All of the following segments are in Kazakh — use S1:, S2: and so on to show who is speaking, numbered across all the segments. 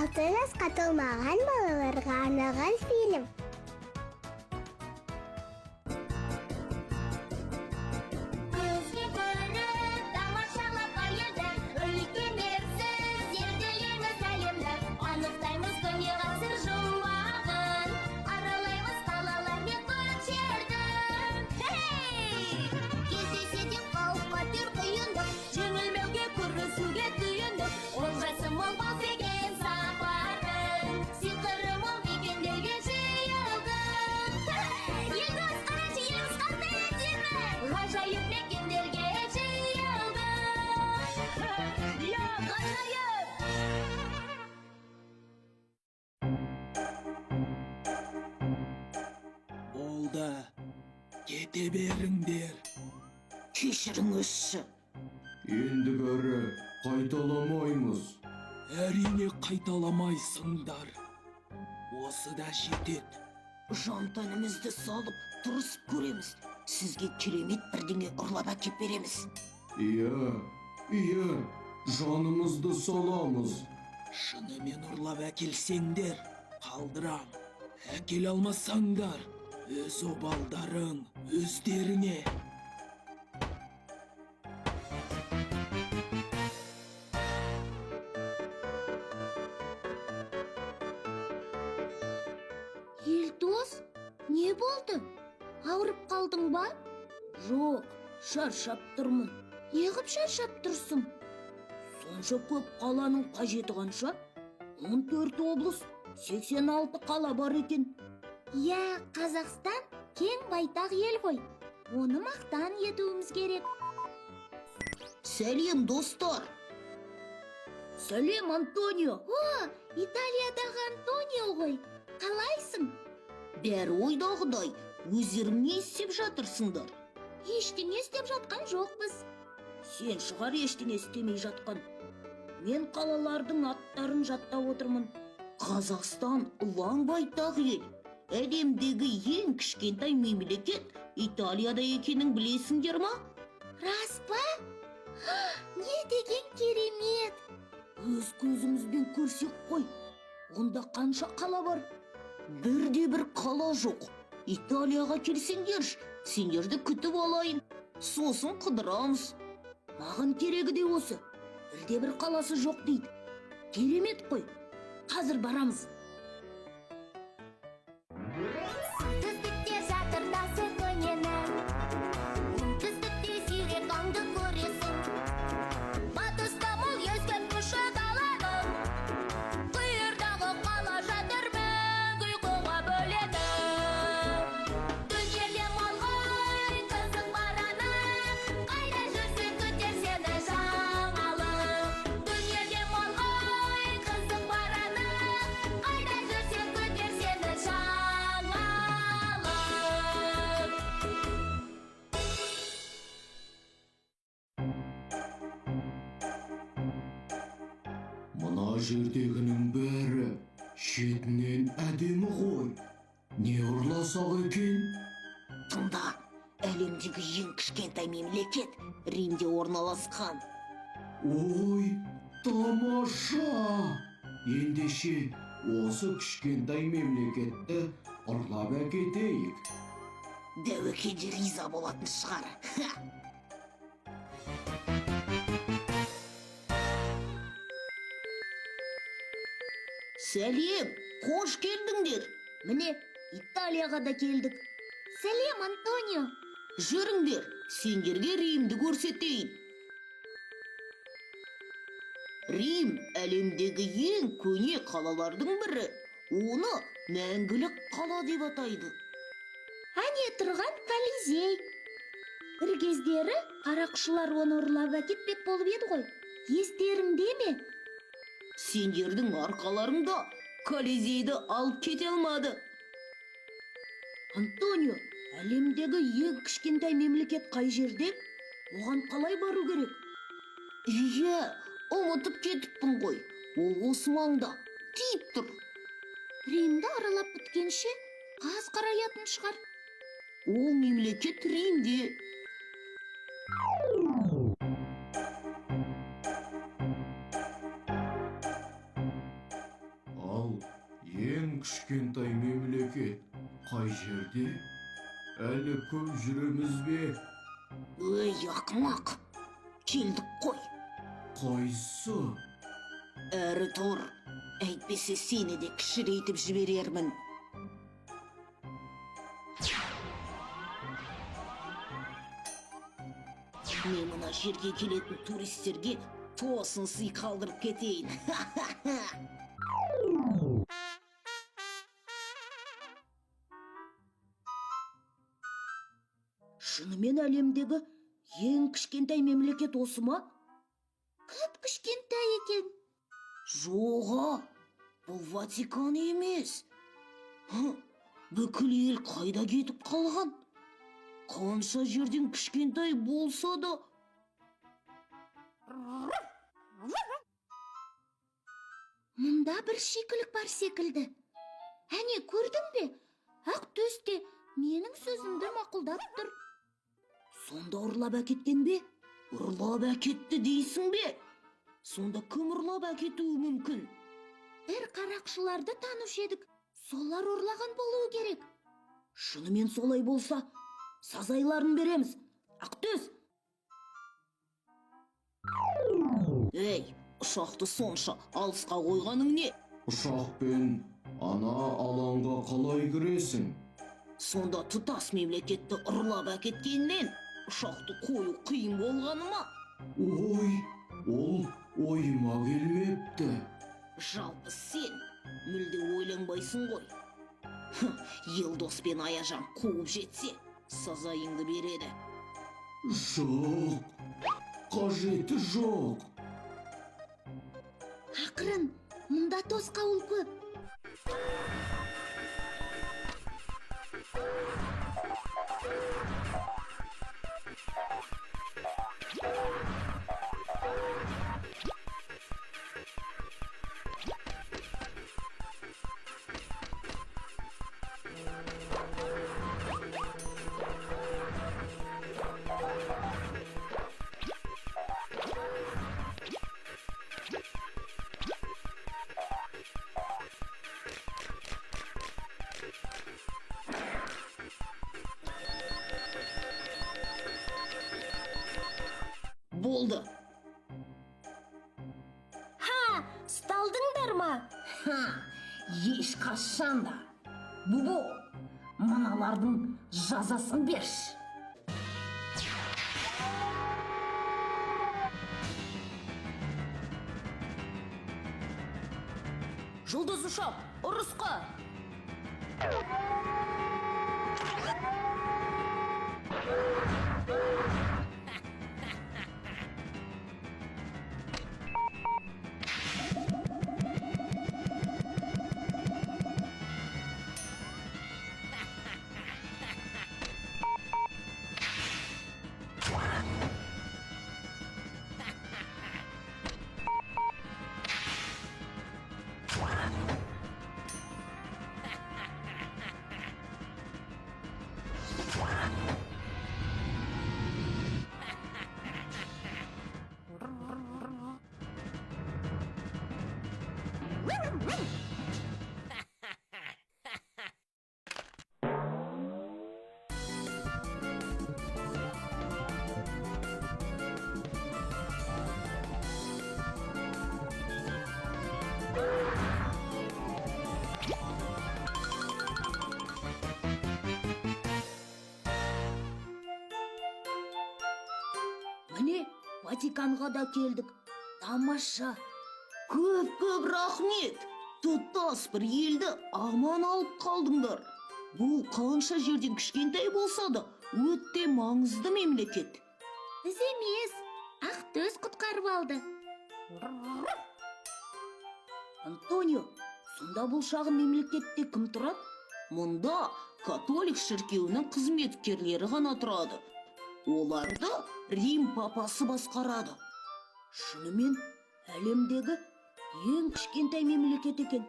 S1: 6 жасқа толмаған балаларға арналған фильм. Көзге көрініп тамашалап әлемді, өлкенерсіз зерделейміз әлемді. Анықтаймыз көне ғасыр жұмбағын, аралаймыз қалалар мен көшелерді. Кездесе де қауіп-қатер құйындық, жеңілмеуге күресуге түйіндік. Олжасы мол деген сапардың, сиқыры мол мекендерге жиылдық. Елдос, қарашы, еліміз қандай әдемі, ғажайып мекендерге жиылдық. Я ғажайып!
S2: Болды, кете беріңдер.
S3: Кешіріңізші.
S4: Ендігәрі қайталамаймыз.
S2: Әрине қайталамайсыңдар. Осы да жетет.
S3: Жан-тәнімізді салып, тұрысып көреміз. Сізге керемет бірдеңе ұрлап әкеп береміз.
S4: Иә, жанымызды саламыз.
S2: Шынымен ұрлап әкелсеңдер, қалдырам. Әкел алмасаңдар, өз обалдарың өздеріңе.
S1: Елдос, не болды? Ауырып қалдың ба?
S3: Жоқ, шаршап тұрмын.
S1: Неғып шаршап тұрсың?
S3: Сонша көп қаланың қажеті қанша? 14 облыс, 86 қала бар екен.
S1: Я, Қазақстан кең байтақ ел ғой. Оны мақтан етуіміз керек.
S3: Сәлем, достар. Сәлем, Антонио.
S1: О, Италиядағы Антонио ғой. Қалайсың?
S3: Бәрі ойдағыдай, өздерің не істеп жатырсыңдар?
S1: Ештеңе істеп жатқан жоқпыз.
S3: Сен шығар ештеңе істемей жатқан. Мен қалалардың аттарын жаттап отырмын. Қазақстан ұлан байтақ ел. Әлемдегі ең кішкентай мемлекет Италияда екенін білесіңдер ма?
S1: Рас па? Не деген керемет!
S3: Өз көзімізбен көрсек қой. Онда қанша қала бар? Бірде-бір қала жоқ. Италияға келсеңдерші, сендерді күтіп алайын. Сосын қыдырамыз. Маған керегі де осы. Бірде-бір қаласы жоқ дейді. Керемет қой. Қазір барамыз.
S1: Солтүстікте жатыр тасы көнені, оңтүстікте сирек аңды көресің. Батыста мол ескен күші даланың, қиырдағы қала жатыр мәңгі ұйқыға бөледі. Дүниеде мол ғой қызық бар ана, қайда жүрсең күтер сені жаңалық. Дүниеде мол ғой қызық бар ана, қайда жүрсең күтер сені жаңалық.
S4: Мына жердегінің бәрі шетінен әдемі ғой. Не ұрласақ екен?
S3: Тыңда, әлемдегі ең кішкентай мемлекет Римде орналасқан.
S4: Ой, тамаша! Ендеше осы кішкентай мемлекетті ұрлап әкетейік.
S3: Дәуекеде риза болатын шығар. Сәлем, қош келдіңдер. Міне, Италияға да келдік.
S1: Сәлем, Антонио.
S3: Жүріңдер, сендерге Римді көрсетейін. Рим әлемдегі ең көне қалалардың бірі. Оны мәңгілік қала деп атайды.
S1: Әне тұрған Колизей. Бір кездері қарақшылар оны ұрлап әкетпек болып еді ғой. Естеріңде ме?
S3: Сендердің арқаларыңда Колизейді алып кете алмады. Антонио, әлемдегі ең кішкентай мемлекет қай жерде? Оған қалай бару керек? Иә, ұмытып кетіппін ғой. Ол осы маңда. Тиіп тұр.
S1: Римді аралап біткенше қаз қараятын шығар.
S3: Ол мемлекет Римде.
S4: кішкентай мемлекет қай жерде? Әлі көп жүреміз бе?
S3: Ей, ақымақ, келдік қой.
S4: Қайсы?
S3: Әрі тұр, әйтпесе сені де кішірейтіп жіберермін. Мен мына жерге келетін туристерге тосын сый қалдырып кетейін. Шынымен әлемдегі ең кішкентай мемлекет осы ма? Кіп кішкентай екен. Жоға, бұл Ватикан емес. Бүкіл ел қайда кетіп қалған? Қанша жерден кішкентай болса да. Мұнда бір шикілік бар секілді. Әне, көрдің бе? Ақ төсте менің сөзімді мақұлдап тұр. Сонда ұрлап әкеткен бе? Ұрлап әкетті дейсің бе? Сонда кім ұрлап әкетуі мүмкін? Бір қарақшыларды танушы едік. Солар ұрлаған болуы керек. Шынымен солай болса, сазайларын береміз. Ақтөс! Ей, ұшақты сонша алысқа қойғаның не?
S4: Ұшақпен ана алаңға қалай кіресің?
S3: Сонда тұтас мемлекетті ұрлап әкеткеннен ұшақты қою қиын болғаны ма?
S4: Ой, ол ойыма келмепті.
S3: Жалпы сен мүлде ойланбайсың ғой. Елдос пен Аяжан қуып жетсе, сазайыңды береді.
S4: Жоқ, қажеті жоқ.
S3: Ақырын, мұнда тосқауыл көп. Болды. Ха, сталдыңдар ма? Ха, еш қашан да. Бубу, мыналардың жазасын берш. Жұлдыз ұшақ, ұрысқа! Міне, Ватиканға да келдік. Тамаша. Көп рахмет. Тұтас бір елді аман алып қалдыңдар. Бұл қанша жерден кішкентай болса да, өте маңызды мемлекет. Біз емес, Ақтөс құтқарып алды. Антонио, сонда бұл шағын мемлекетте кім тұрады? Мұнда католик шіркеуінің қызметкерлері ғана тұрады. Оларды Рим папасы басқарады. Шынымен әлемдегі ең кішкентай мемлекет екен.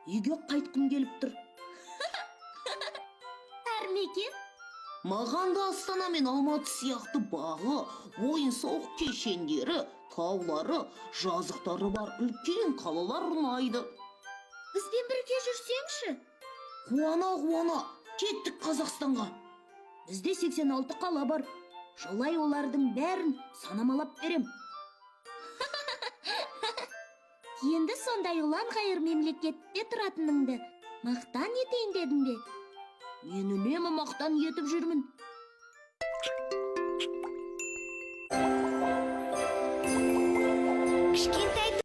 S3: Үйге қайтқым келіп тұр. Әрмекен? Маған да Астана мен Алматы сияқты бағы, ойын-сауық кешендері, таулары, жазықтары бар үлкен қалалар ұнайды. бізбен бірге жүрсеңші. Қуана, кеттік Қазақстанға. Бізде 86 қала бар. Жолай олардың бәрін санамалап берем. Енді сондай ұлан қайыр мемлекетте тұратыныңды мақтан етейін дедің бе? Мен үнемі мақтан етіп жүрмін.